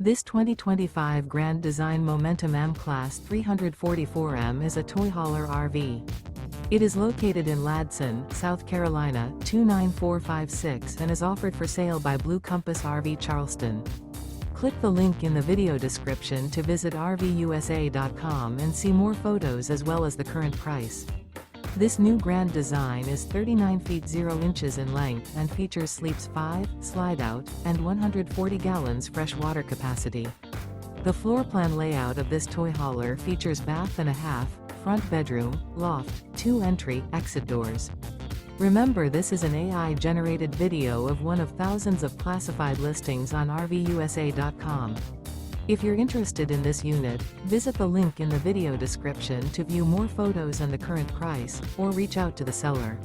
This 2025 Grand Design Momentum M-Class 344M is a toy hauler RV. It is located in Ladson, South Carolina, 29456 and is offered for sale by Blue Compass RV Charleston. Click the link in the video description to visit RVUSA.com and see more photos as well as the current price. This new grand design is 39 feet 0 inches in length and features sleeps 5, slide-out, and 140 gallons fresh water capacity. The floor plan layout of this toy hauler features bath and a half, front bedroom, loft, 2 entry, exit doors. Remember, this is an AI-generated video of one of thousands of classified listings on RVUSA.com. If you're interested in this unit, visit the link in the video description to view more photos and the current price, or reach out to the seller.